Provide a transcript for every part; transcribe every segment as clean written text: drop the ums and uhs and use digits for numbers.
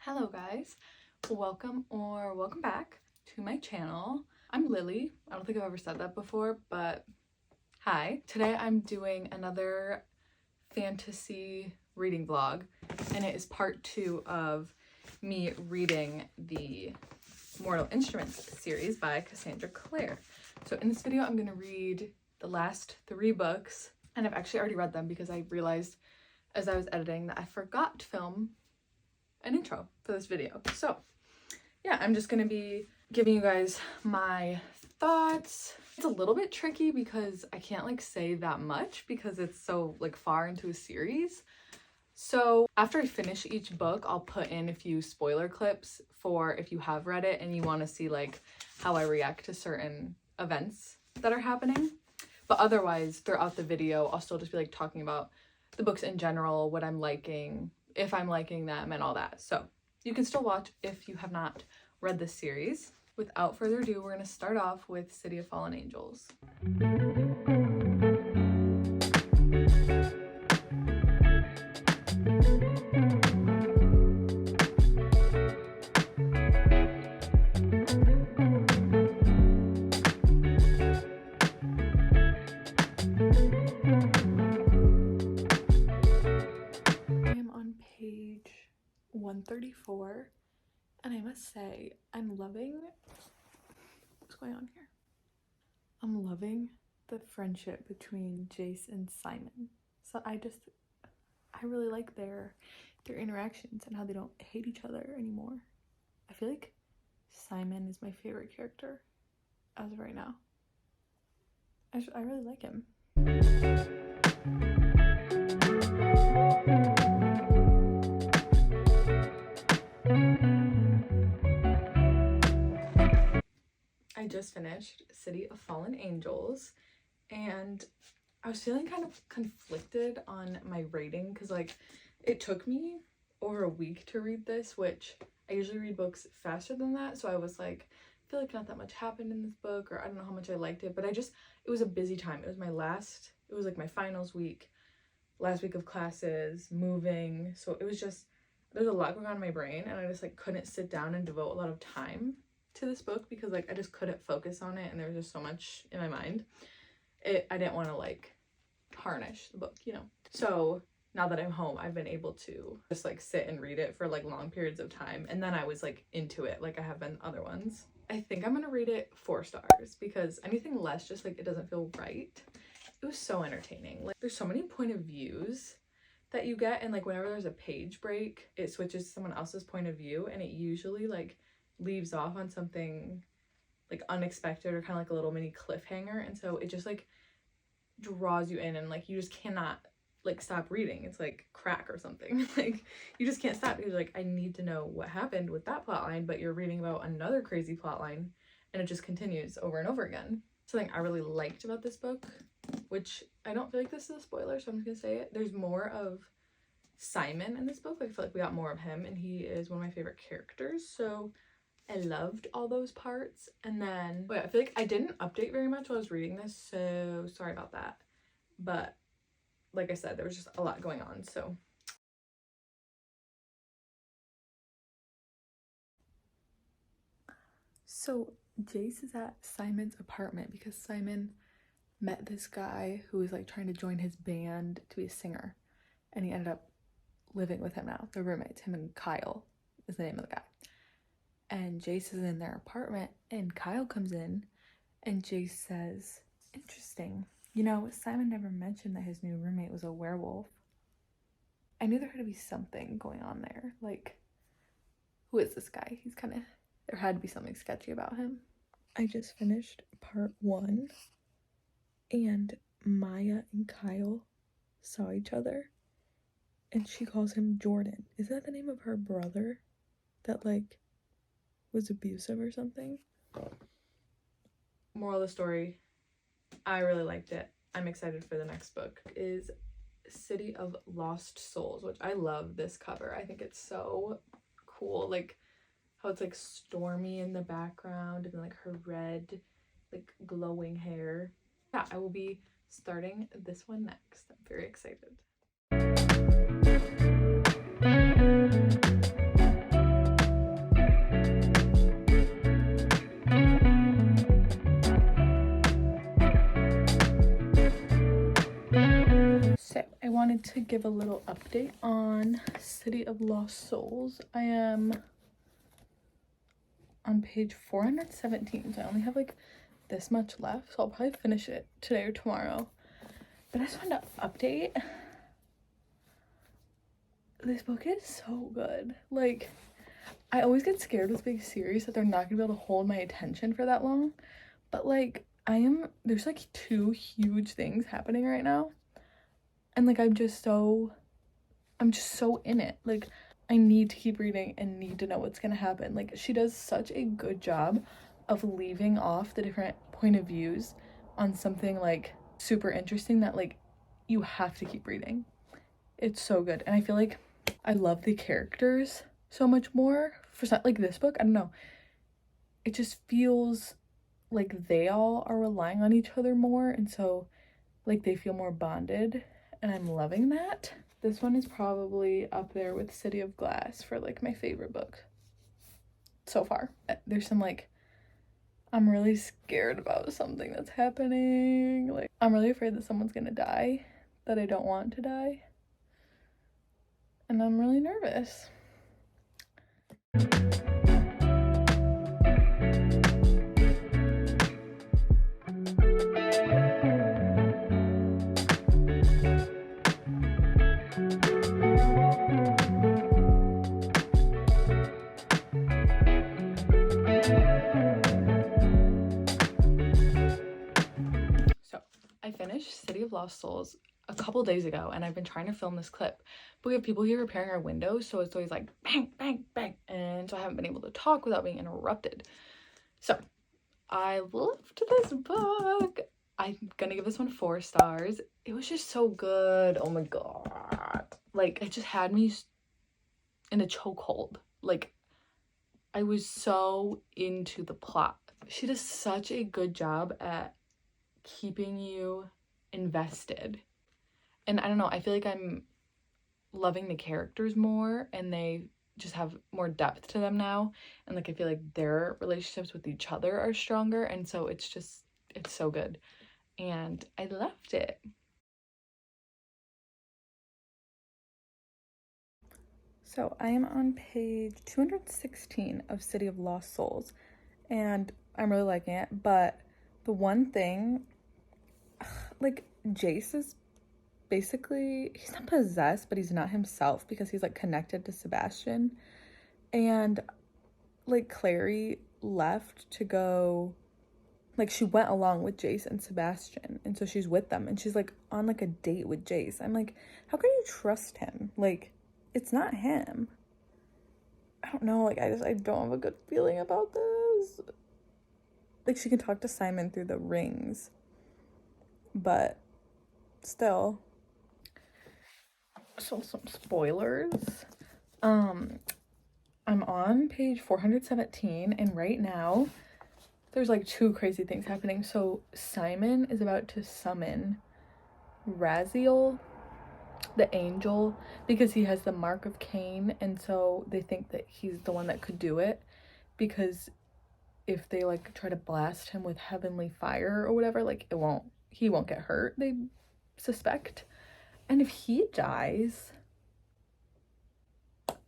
Hello guys, welcome back to my channel. I'm Lily. I don't think I've ever said that before, but hi. Today I'm doing another fantasy reading vlog, and it is part 2 of me reading the Mortal Instruments series by Cassandra Clare. So in this video I'm going to read the last 3 books, and I've actually already read them because I realized as I was editing that I forgot to film an intro for this video. So yeah, I'm just gonna be giving you guys my thoughts. It's a little bit tricky because I can't like say that much because it's so like far into a series. So after I finish each book, I'll put in a few spoiler clips for if you have read it and you want to see like how I react to certain events that are happening. But otherwise, throughout the video, I'll still just be like talking about the books in general, what I'm liking, if I'm liking them, and all that. So you can still watch if you have not read this series. Without further ado, we're going to start off with City of Fallen Angels. I am on page 134, and I must say I'm loving what's going on here. I'm loving the friendship between Jace and Simon. So I really like their interactions and how they don't hate each other anymore. I feel like Simon is my favorite character as of right now. I really like him. I just finished City of Fallen Angels, and I was feeling kind of conflicted on my rating because like it took me over a week to read this, which I usually read books faster than that, so I was like, I feel like not that much happened in this book, or I don't know how much I liked it, but it was a busy time. It was like my finals week, last week of classes, moving, so it was just, there's a lot going on in my brain, and I just like couldn't sit down and devote a lot of time to this book because like I just couldn't focus on it, and there was just so much in my mind. I didn't want to like tarnish the book, you know. So now that I'm home, I've been able to just like sit and read it for like long periods of time, and then I was like into it like I have been other ones. I think I'm gonna rate it 4 stars because anything less just like it doesn't feel right. It was so entertaining. Like there's so many point of views that you get, and like whenever there's a page break, it switches to someone else's point of view, and it usually like leaves off on something like unexpected or kind of like a little mini cliffhanger, and so it just like draws you in, and like you just cannot like stop reading. It's like crack or something. Like you just can't stop because like I need to know what happened with that plot line, but you're reading about another crazy plot line and it just continues over and over again. Something I really liked about this book, which I don't feel like this is a spoiler, so I'm just gonna say it, there's more of Simon in this book. I feel like we got more of him, and he is one of my favorite characters, so I loved all those parts. And then I feel like I didn't update very much while I was reading this, so sorry about that, but like I said, there was just a lot going on. So Jace is at Simon's apartment because Simon met this guy who was like trying to join his band to be a singer, and he ended up living with him now. They're roommates. Him and Kyle is the name of the guy. And Jace is in their apartment, and Kyle comes in, and Jace says, "Interesting. You know, Simon never mentioned that his new roommate was a werewolf." I knew there had to be something going on there. Like, who is this guy? There had to be something sketchy about him. I just finished part 1, and Maya and Kyle saw each other, and she calls him Jordan. Is that the name of her brother that like was abusive or something? Moral of the story, I really liked it. I'm excited for the next book. Is City of Lost Souls, which I love this cover. I think it's so cool, like how it's like stormy in the background, and then like her red like glowing hair. Yeah, I will be starting this one next. I'm very excited. to give a little update on City of Lost Souls. I am on page 417, so I only have like this much left, so I'll probably finish it today or tomorrow. But I just wanted to update. This book is so good. Like, I always get scared with big series that they're not gonna be able to hold my attention for that long, but like there's like 2 huge things happening right now, and like I'm just so in it. Like, I need to keep reading and need to know what's gonna happen. Like, she does such a good job of leaving off the different point of views on something like super interesting that like you have to keep reading. It's so good. And I feel like I love the characters so much more for like this book. I don't know, it just feels like they all are relying on each other more, and so like they feel more bonded, and I'm loving that. This one is probably up there with City of Glass for like my favorite book so far. There's some like, I'm really scared about something that's happening. Like, I'm really afraid that someone's gonna die that I don't want to die, and I'm really nervous. I finished City of Lost Souls a couple days ago, and I've been trying to film this clip, but we have people here repairing our windows, so it's always like bang, bang, bang, and so I haven't been able to talk without being interrupted. So I loved this book. I'm gonna give this one 4 stars. It was just so good. Oh my god. Like, it just had me in a chokehold. Like, I was so into the plot. She does such a good job at keeping you invested. And I don't know, I feel like I'm loving the characters more, and they just have more depth to them now, and like I feel like their relationships with each other are stronger, and so it's so good, and I loved it. So I am on page 216 of City of Lost Souls, and I'm really liking it, but the one thing, like, Jace is basically, he's not possessed, but he's not himself because he's like connected to Sebastian, and like Clary left to go, like she went along with Jace and Sebastian, and so she's with them, and she's like on like a date with Jace. I'm like, how can you trust him? Like, it's not him. I don't know, like I don't have a good feeling about this. Like, she can talk to Simon through the rings, but still. So some spoilers. I'm on page 417, and right now there's like 2 crazy things happening. So Simon is about to summon Raziel, the angel, because he has the mark of Cain, and so they think that he's the one that could do it, because if they like try to blast him with heavenly fire or whatever, like he won't get hurt, they suspect. And if he dies,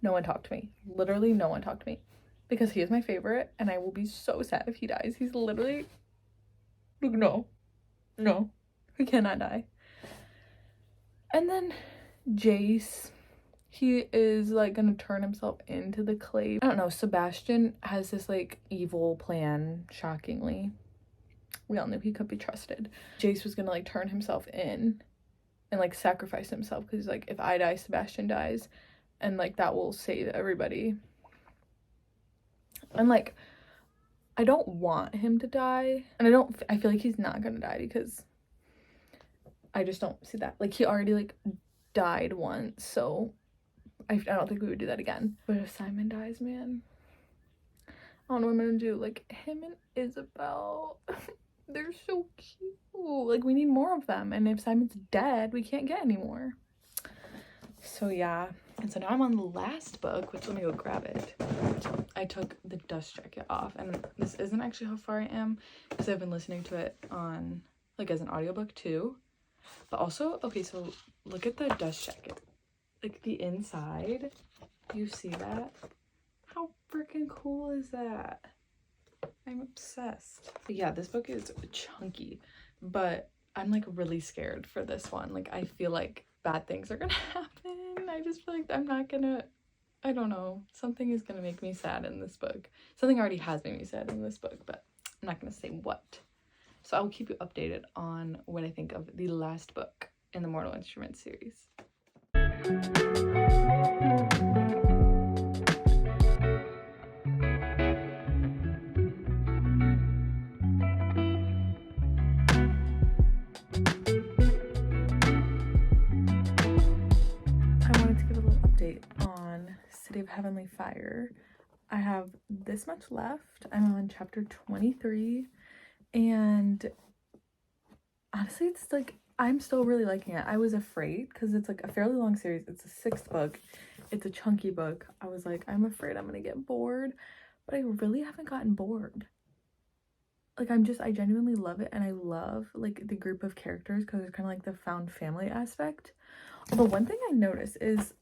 no one talk to me. Literally no one talk to me, because he is my favorite, and I will be so sad if he dies. He's literally like, no, he cannot die. And then Jace, he is like gonna turn himself into the clay. I don't know, Sebastian has this like evil plan, shockingly. We all knew he could be trusted. Jace was gonna like turn himself in and like sacrifice himself, because like, if I die, Sebastian dies, and like that will save everybody. And like, I don't want him to die, and I feel like he's not gonna die, because I just don't see that. Like, he already like died once, so I don't think we would do that again. But if Simon dies, man, I don't know what I'm gonna do. Like, him and Isabel, they're so cute. Like, we need more of them, and if Simon's dead, we can't get any more. So yeah. And so now I'm on the last book, which, let me go grab it. I took the dust jacket off, and this isn't actually how far I am, because I've been listening to it on like as an audiobook too. But also, okay, so look at the dust jacket. Like the inside, you see that? How freaking cool is that? I'm obsessed. But yeah, this book is chunky, but I'm like really scared for this one. Like I feel like bad things are gonna happen. I just feel like I'm not gonna, I don't know, something is gonna make me sad in this book. Something already has made me sad in this book, but I'm not gonna say what. So I will keep you updated on what I think of the last book in the Mortal Instruments series. I wanted to give a little update on City of Heavenly Fire. I have this much left. I'm on chapter 23, and honestly, it's like I'm still really liking it. I was afraid because it's like a fairly long series. It's a 6th book. It's a chunky book. I was like, I'm afraid I'm gonna get bored, but I really haven't gotten bored. Like I genuinely love it, and I love like the group of characters because it's kind of like the found family aspect. Although one thing I noticed is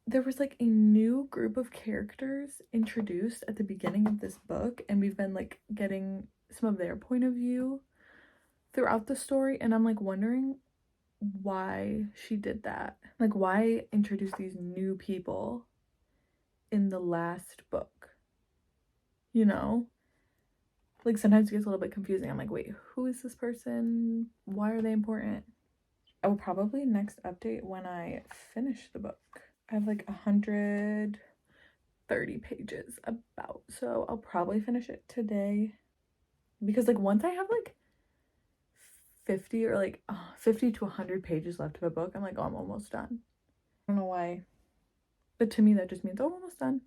there was like a new group of characters introduced at the beginning of this book, and we've been like getting some of their point of view throughout the story, and I'm like wondering why she did that. Like why introduce these new people in the last book? You know? Like sometimes it gets a little bit confusing. I'm like, wait, who is this person? Why are they important? I will probably next update when I finish the book. I have like 130 pages about, so I'll probably finish it today. Because like once I have like 50 or like 50 to 100 pages left of a book, I'm like, oh, I'm almost done. I don't know why, but to me that just means, oh, I'm almost done.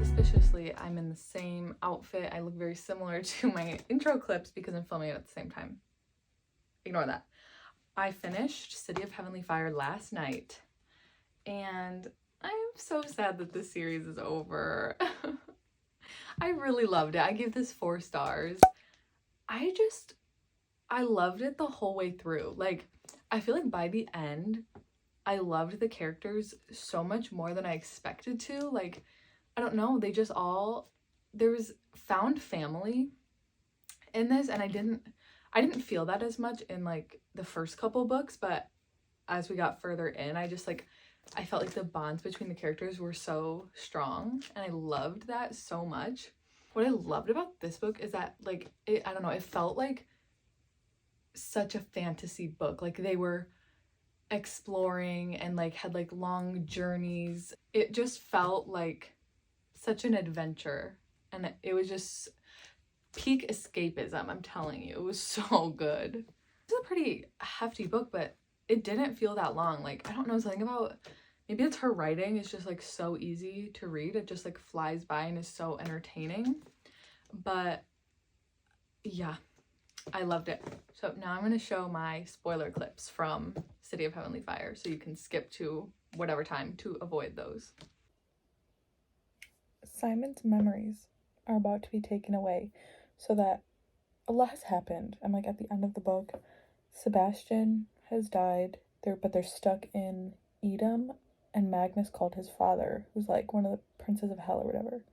Suspiciously, I'm in the same outfit. I look very similar to my intro clips because I'm filming it at the same time. Ignore that. I finished City of Heavenly Fire last night, and I'm so sad that this series is over. I really loved it. I give this 4 stars. I loved it the whole way through. Like, I feel like by the end, I loved the characters so much more than I expected to. Like, I don't know, they just all, there was found family in this, and I didn't feel that as much in like the first couple books, but as we got further in, I felt like the bonds between the characters were so strong, and I loved that so much. What I loved about this book is that like I don't know, it felt like such a fantasy book. Like they were exploring and like had like long journeys. It just felt like such an adventure, and it was just peak escapism. I'm telling you, it was so good. It's a pretty hefty book, but it didn't feel that long. Like, I don't know, something about, maybe it's her writing is just like so easy to read. It just like flies by and is so entertaining. But yeah, I loved it. So now I'm going to show my spoiler clips from City of Heavenly Fire, so you can skip to whatever time to avoid those. Simon's memories are about to be taken away, so that a lot has happened. I'm like at the end of the book. Sebastian has died, but they're stuck in Edom, and Magnus called his father, who's like one of the princes of hell or whatever,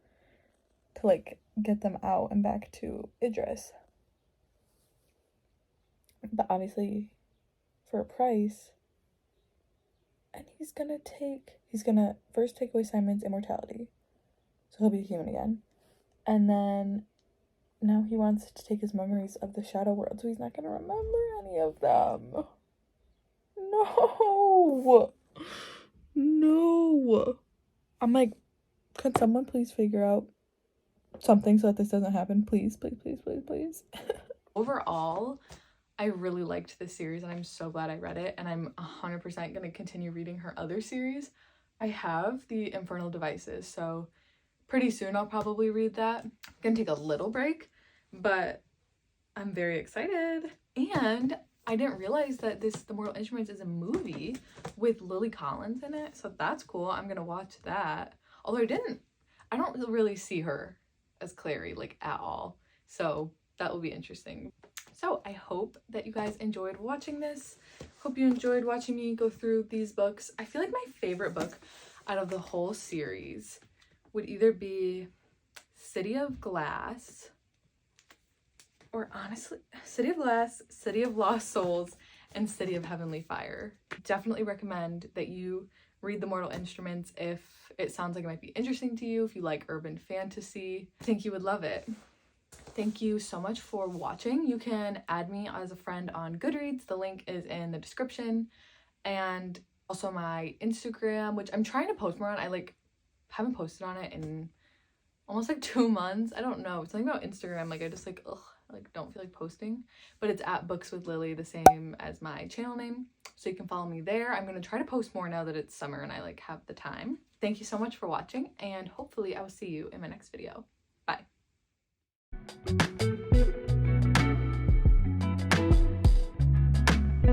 to like get them out and back to Idris. But obviously for a price, and he's gonna first take away Simon's immortality, so he'll be human again, and then now he wants to take his memories of the shadow world, so he's not gonna remember any of them. No. I'm like, could someone please figure out something so that this doesn't happen? Please. Overall, I really liked this series, and I'm so glad I read it, and I'm 100% going to continue reading her other series. I have the Infernal Devices, so pretty soon I'll probably read that. I'm going to take a little break, but I'm very excited. And I didn't realize that The Mortal Instruments is a movie with Lily Collins in it, so that's cool. I'm going to watch that. Although I don't really see her as Clary, like, at all. So that will be interesting. So I hope that you guys enjoyed watching this. Hope you enjoyed watching me go through these books. I feel like my favorite book out of the whole series would either be City of Glass, or honestly, City of Glass, City of Lost Souls, and City of Heavenly Fire. Definitely recommend that you read The Mortal Instruments if it sounds like it might be interesting to you, if you like urban fantasy. I think you would love it. Thank you so much for watching. You can add me as a friend on Goodreads. The link is in the description. And also my Instagram, which I'm trying to post more on. I haven't posted on it in almost like 2 months. I don't know. It's something about Instagram. Like I just don't feel like posting. But it's at Books with Lily, the same as my channel name. So you can follow me there. I'm gonna try to post more now that it's summer and I have the time. Thank you so much for watching, and hopefully I will see you in my next video. Bye.